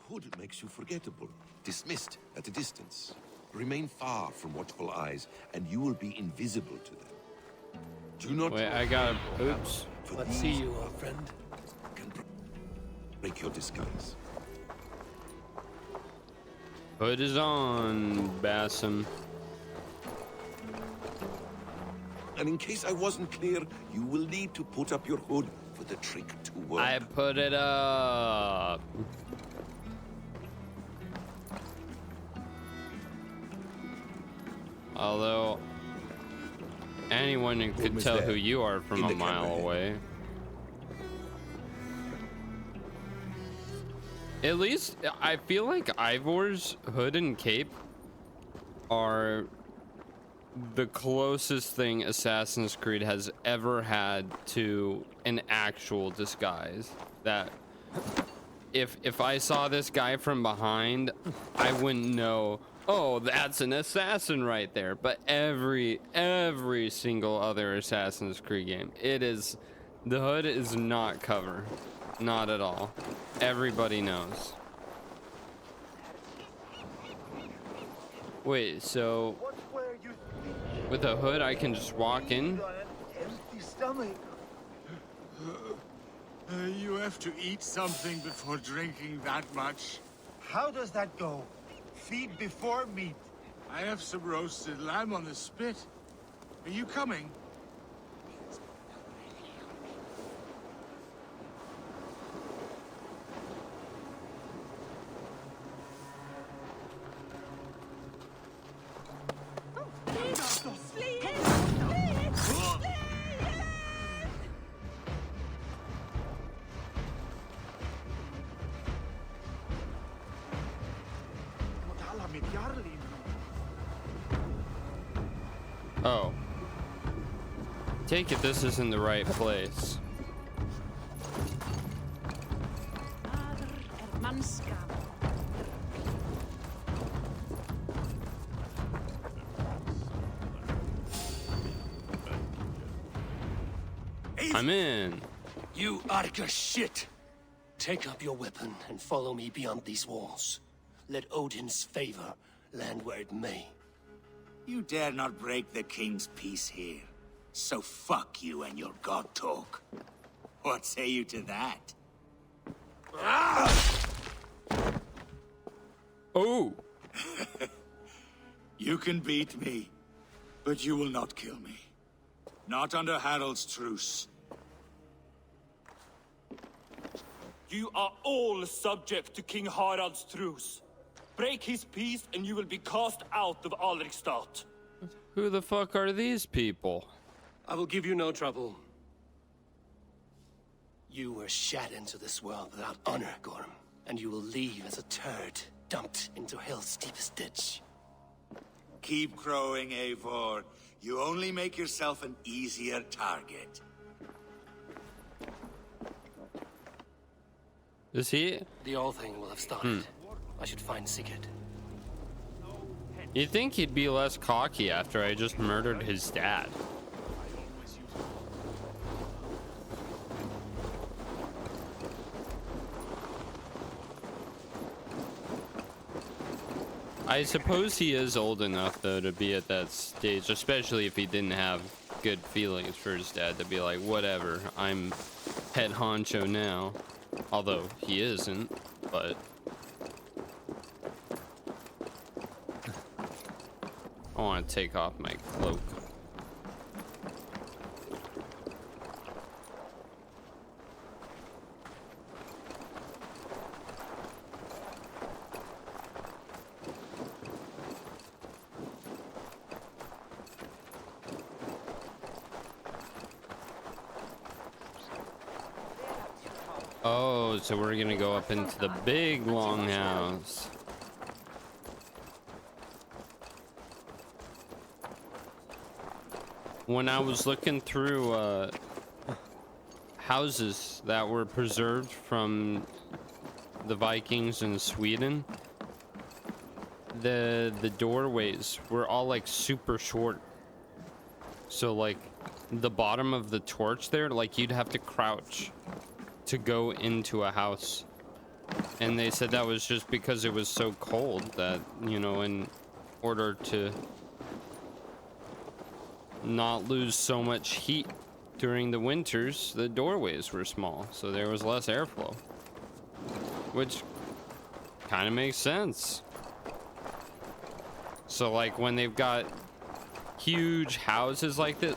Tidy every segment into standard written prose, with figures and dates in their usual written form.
hood makes you forgettable, dismissed at a distance. Remain far from watchful eyes, and you will be invisible to them. Do not. Wait, I got. Oops. Let's see you, old friend. Can break your disguise. Hood is on, Bassam. And in case I wasn't clear, you will need to put up your hood for the trick to work. I put it up. Although anyone could tell who you are from a mile away. At least I feel like Eivor's hood and cape are the closest thing Assassin's Creed has ever had to an actual disguise. That if I saw this guy from behind, I wouldn't know, oh, that's an assassin right there. But every single other Assassin's Creed game, the hood is not cover. Not at all. Everybody knows. Wait, so with a hood I can just walk in? Empty stomach. You have to eat something before drinking that much. How does that go? Feed before meat. I have some roasted lamb on the spit. Are you coming? Oh. Take it this isn't the right place. I'm in. You Arca shit! Take up your weapon and follow me beyond these walls. Let Odin's favor land where it may. You dare not break the king's peace here. So fuck you and your god talk. What say you to that? Oh! You can beat me, but you will not kill me. Not under Harald's truce. You are all subject to King Harald's truce. Break his peace and you will be cast out of Alrikstad. Who the fuck are these people? I will give you no trouble. You were shat into this world without honor, Gorm, and you will leave as a turd dumped into hell's deepest ditch. Keep crowing, Eivor. You only make yourself an easier target. Is he? The All Thing will have started. I should find Sigurd. You'd think he'd be less cocky after I just murdered his dad. I suppose he is old enough, though, to be at that stage, especially if he didn't have good feelings for his dad, to be like, whatever, I'm head honcho now. Although he isn't, but... I want to take off my cloak. Oh, so we're gonna go up into the big longhouse. When I was looking through houses that were preserved from the Vikings in Sweden, the doorways were all like super short. So like the bottom of the torch there, like you'd have to crouch to go into a house. And they said that was just because it was so cold that, you know, in order to not lose so much heat during the winters, the doorways were small, so there was less airflow. Which kind of makes sense. So like when they've got huge houses like this,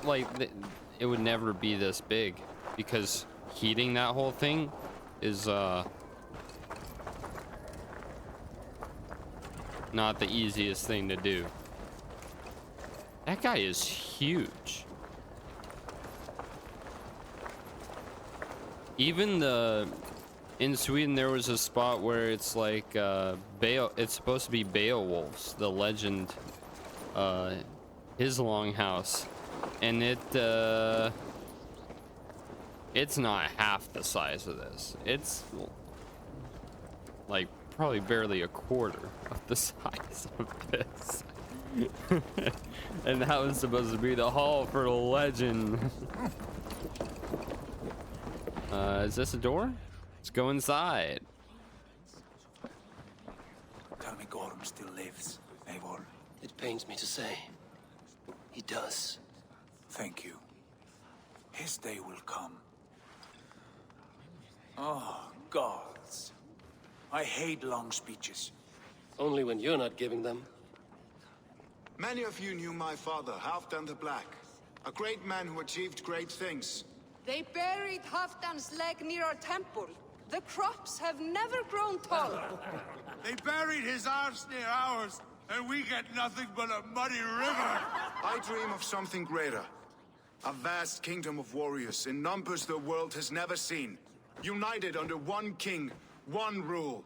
it would never be this big, because heating that whole thing is not the easiest thing to do. That guy is huge. Even in Sweden there was a spot where it's like it's supposed to be Beowulf's, the legend, his longhouse, and it's not half the size of this. It's like probably barely a quarter of the size of this. And that was supposed to be the hall for the legend. Is this a door? Let's go inside. Tell me Gorm still lives, Eivor. It pains me to say. He does. Thank you. His day will come. Oh, gods. I hate long speeches. Only when you're not giving them. Many of you knew my father, Halfdan the Black. A great man who achieved great things. They buried Halfdan's leg near our temple. The crops have never grown tall. They buried his arse near ours, and we get nothing but a muddy river. I dream of something greater. A vast kingdom of warriors in numbers the world has never seen. United under one king, one rule.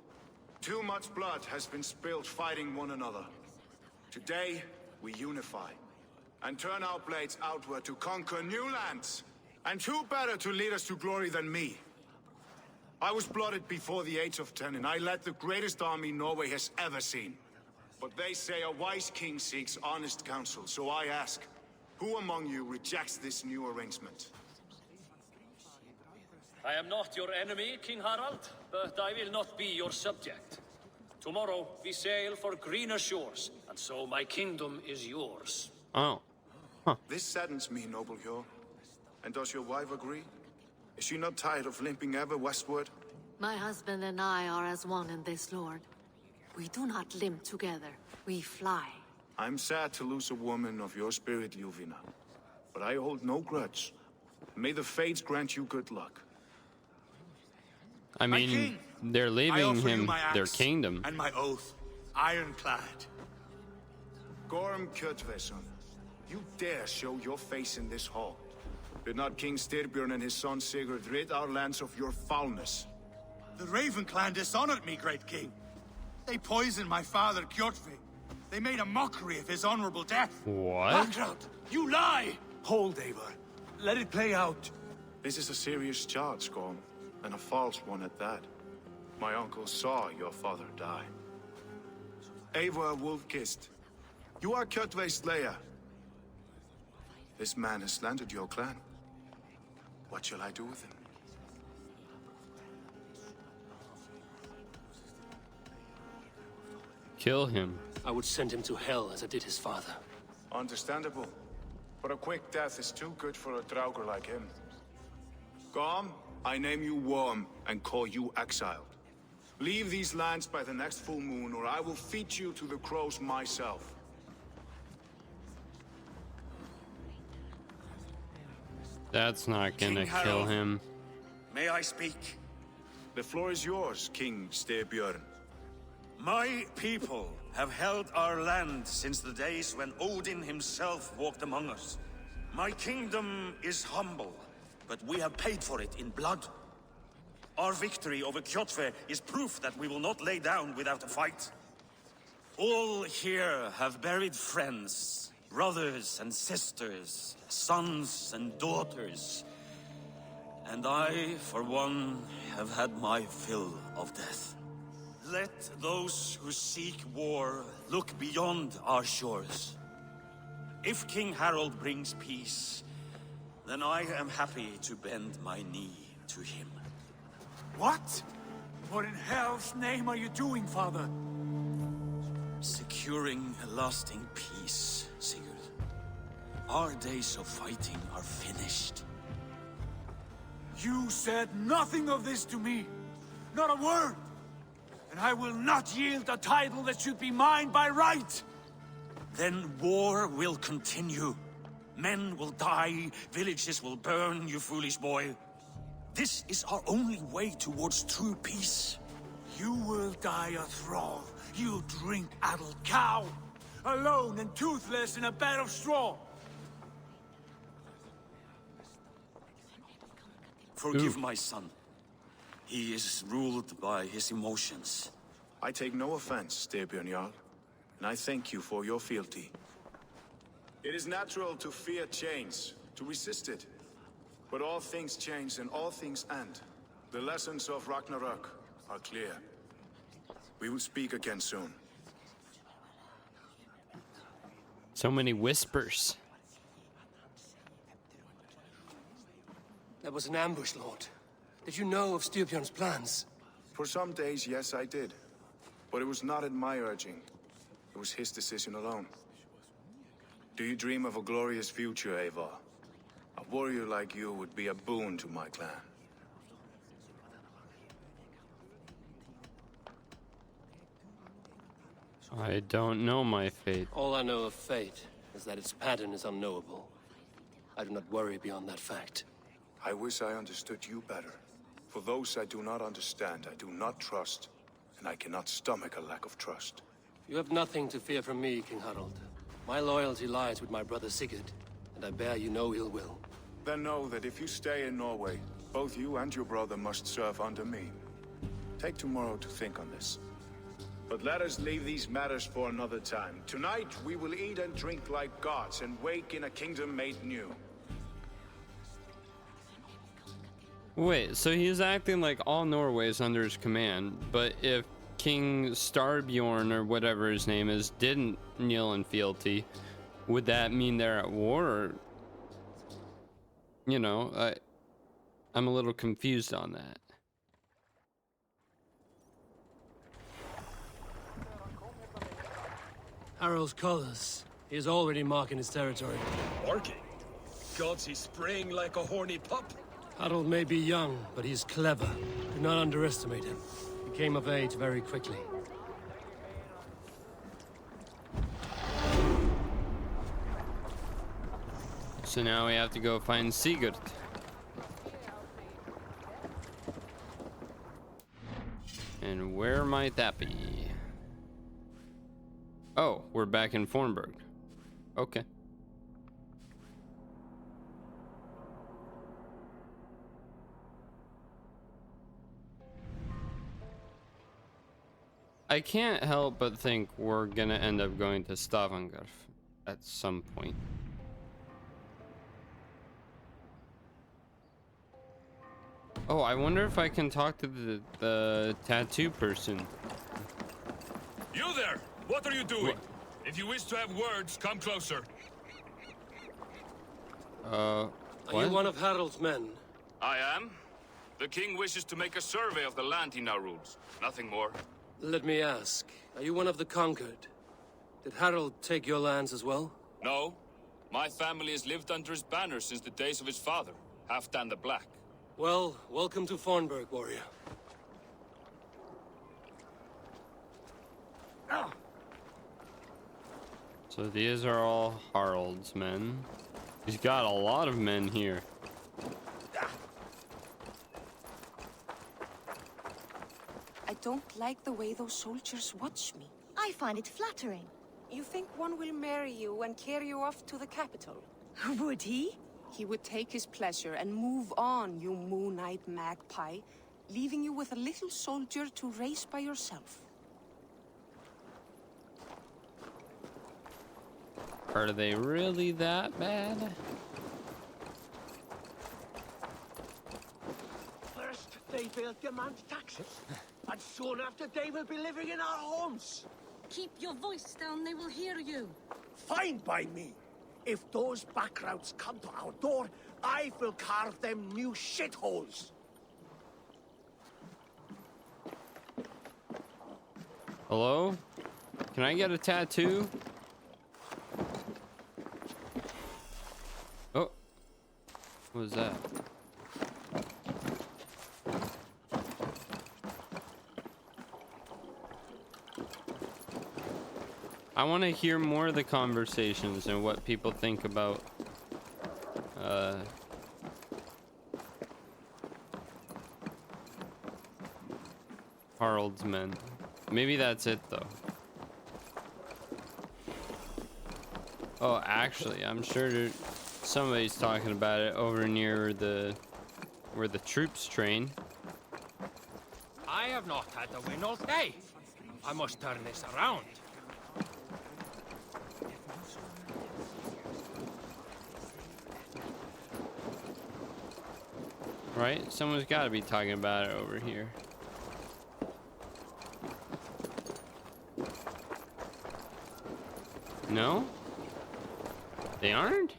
Too much blood has been spilled fighting one another. Today, we unify and turn our blades outward to conquer new lands. And who better to lead us to glory than me? I was blooded before the age of 10, and I led the greatest army Norway has ever seen. But they say a wise king seeks honest counsel, so I ask, who among you rejects this new arrangement? I am not your enemy, King Harald, but I will not be your subject. Tomorrow we sail for greener shores, and so my kingdom is yours. Oh. This saddens me, noble Hjor. And does your wife agree? Is she not tired of limping ever westward? My husband and I are as one in this, Lord. We do not limp together. We fly. I'm sad to lose a woman of your spirit, Ljuvina. But I hold no grudge. May the fates grant you good luck. I mean, they're leaving him their kingdom. And my oath, ironclad. Gorm Kjotveson, you dare show your face in this hall. Did not King Styrbjörn and his son Sigurd rid our lands of your foulness? The Raven clan dishonored me, great king. They poisoned my father, Kjotve. They made a mockery of his honorable death. What? Background, you lie! Hold, Eivor. Let it play out. This is a serious charge, Gorm, and a false one at that. My uncle saw your father die. Eivor Wolf-Kissed, you are Kjotve's slayer. This man has slandered your clan. What shall I do with him? Kill him. I would send him to hell as I did his father. Understandable. But a quick death is too good for a Draugr like him. Gorm, I name you Worm and call you exiled. Leave these lands by the next full moon, or I will feed you to the crows myself. That's not gonna kill him. May I speak? The floor is yours, King Styrbjörn. My people have held our land since the days when Odin himself walked among us. My kingdom is humble, but we have paid for it in blood. Our victory over Kjotve is proof that we will not lay down without a fight. All here have buried friends, brothers and sisters, sons and daughters. And I, for one, have had my fill of death. Let those who seek war look beyond our shores. If King Harald brings peace, then I am happy to bend my knee to him. What? What in hell's name are you doing, father? Securing a lasting peace, Sigurd. Our days of fighting are finished. You said nothing of this to me. Not a word. And I will not yield a title that should be mine by right. Then war will continue. Men will die, villages will burn, you foolish boy. This is our only way towards true peace. You will die a thrall. You drink-addled cow. Alone and toothless in a bed of straw. Forgive my son. He is ruled by his emotions. I take no offense, Styrbjörn Jarl, and I thank you for your fealty. It is natural to fear change, to resist it. But all things change and all things end. The lessons of Ragnarok are clear. We will speak again soon. So many whispers. That was an ambush, Lord. Did you know of Styrbjörn's plans? For some days, yes, I did. But it was not at my urging. It was his decision alone. Do you dream of a glorious future, Eivor? A warrior like you would be a boon to my clan. I don't know my fate. All I know of fate is that its pattern is unknowable. I do not worry beyond that fact. I wish I understood you better. For those I do not understand, I do not trust, and I cannot stomach a lack of trust. You have nothing to fear from me, King Harald. My loyalty lies with my brother Sigurd, and I bear you no ill will. Then know that if you stay in Norway, both you and your brother must serve under me. Take tomorrow to think on this. But let us leave these matters for another time. Tonight, we will eat and drink like gods and wake in a kingdom made new. Wait, so he's acting like all Norway is under his command, but if King Styrbjörn, or whatever his name is, didn't kneel in fealty, would that mean they're at war? Or, you know, I'm a little confused on that. Harald's colors. He is already marking his territory. Barking? Gods, he's spraying like a horny pup. Harald may be young, but he's clever. Do not underestimate him. He came of age very quickly. So now we have to go find Sigurd. And where might that be? Oh, we're back in Fornburg. Okay. I can't help but think we're gonna end up going to Stavanger at some point. Oh, I wonder if I can talk to the tattoo person. You there! What are you doing? If you wish to have words, come closer. Are you one of Harald's men? I am. The king wishes to make a survey of the land he now rules. Nothing more. Let me ask, are you one of the conquered? Did Harald take your lands as well? No. My family has lived under his banner since the days of his father, Halfdan the Black. Well, welcome to Fornburg, warrior. So these are all Harald's men. He's got a lot of men here. I don't like the way those soldiers watch me. I find it flattering. You think one will marry you and carry you off to the capital? Would he? He would take his pleasure and move on, you moon-eyed magpie, leaving you with a little soldier to race by yourself. Are they really that bad? First, they will demand taxes, and soon after they will be living in our homes. Keep your voice down, they will hear you. Fine by me. If those backroutes come to our door, I will carve them new shitholes. Hello? Can I get a tattoo? Oh. What was that? I want to hear more of the conversations and what people think about Harald's men. Maybe that's it though. Oh, actually, I'm sure somebody's talking about it over near where the troops train. I have not had the win all day. I must turn this around. Right? Someone's got to be talking about it over here. No? They aren't?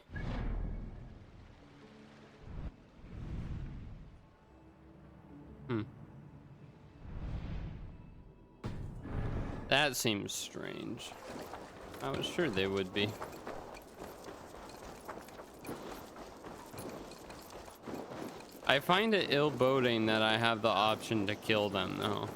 That seems strange. I was sure they would be. I find it ill-boding that I have the option to kill them, though.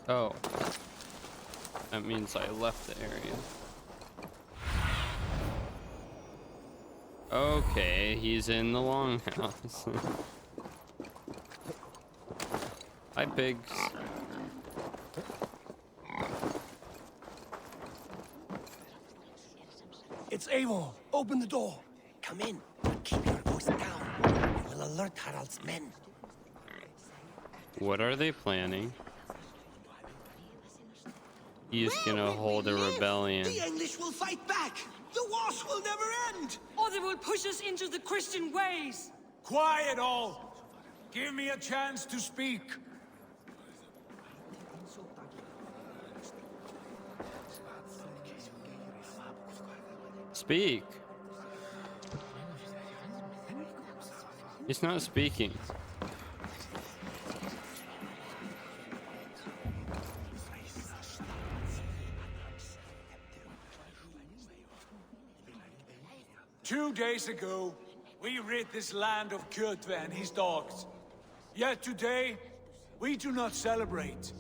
Oh. That means I left the area. Okay, he's in the longhouse. Hi, pigs. It's Eivor. Open the door. Come in. Keep your voice down. We will alert Harald's men. What are they planning? He's gonna hold a rebellion. The English will fight back. The wars will never end. Or they will push us into the Christian ways. Quiet all! Give me a chance to speak. Speak. He's not speaking. Two days ago, we rid this land of Kjotve and his dogs. Yet today, we do not celebrate.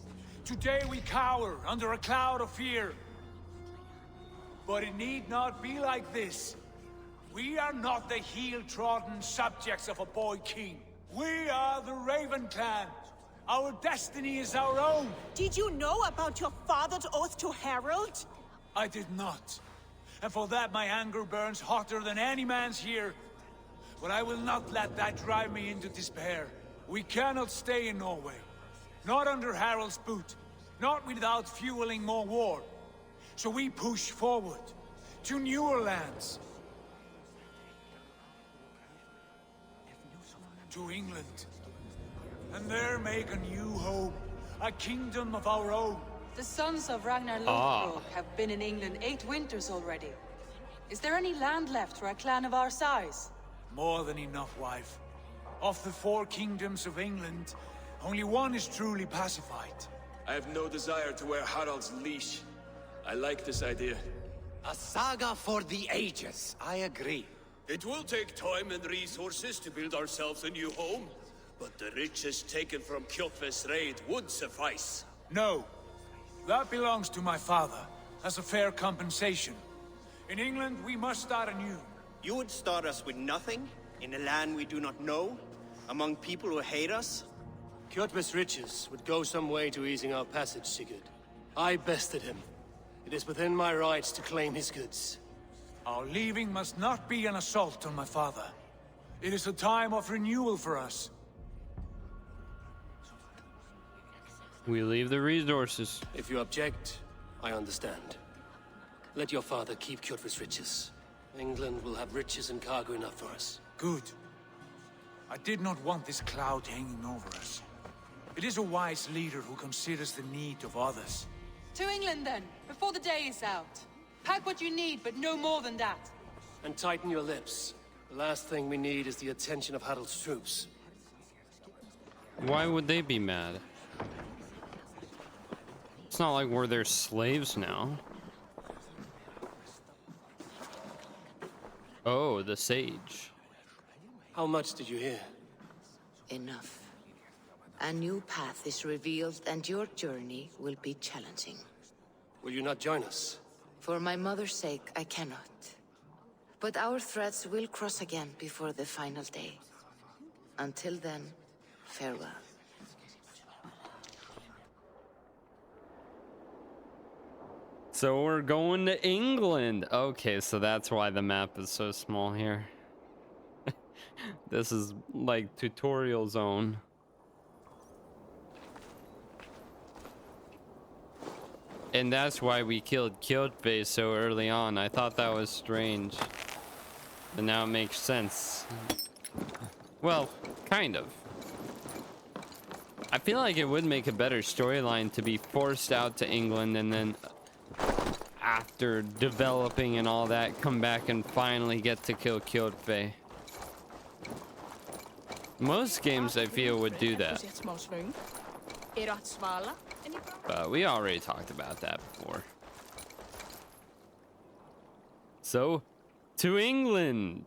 Today we cower under a cloud of fear. But it need not be like this. We are not the heel-trodden subjects of a boy king. We are the Raven clan. Our destiny is our own. Did you know about your father's oath to Harald? I did not. And for that my anger burns hotter than any man's here. But I will not let that drive me into despair. We cannot stay in Norway. Not under Harald's boot. Not without fueling more war. So we push forward to newer lands. To England. And there make a new home. A kingdom of our own. The sons of Ragnar Lothbrok have been in England 8 winters already. Is there any land left for a clan of our size? More than enough, wife. Of the 4 kingdoms of England, only one is truly pacified. I have no desire to wear Harald's leash. I like this idea. A saga for the ages, I agree. It will take time and resources to build ourselves a new home, but the riches taken from Kjotve's raid would suffice. No. That belongs to my father, as a fair compensation. In England, we must start anew. You would start us with nothing? In a land we do not know? Among people who hate us? Kjotve's riches would go some way to easing our passage, Sigurd. I bested him. It is within my rights to claim his goods. Our leaving must not be an assault on my father. It is a time of renewal for us. We leave the resources. If you object, I understand. Let your father keep Kjotve's riches. England will have riches and cargo enough for us. Good. I did not want this cloud hanging over us. It is a wise leader who considers the need of others. To England, then, before the day is out. Pack what you need, but no more than that. And tighten your lips. The last thing we need is the attention of Harald's troops. Why would they be mad? It's not like we're their slaves now. Oh, the sage. How much did you hear? Enough. A new path is revealed and your journey will be challenging. Will you not join us? For my mother's sake, I cannot. But our threads will cross again before the final day. Until then, farewell. So we're going to England. Okay, so that's why the map is so small here. This is like tutorial zone. And that's why we killed Kjotve so early on. I thought that was strange. But now it makes sense. Well, kind of. I feel like it would make a better storyline to be forced out to England and then after developing and all that, come back and finally get to kill Kjotve. Most games I feel would do that. But we already talked about that before. So, to England!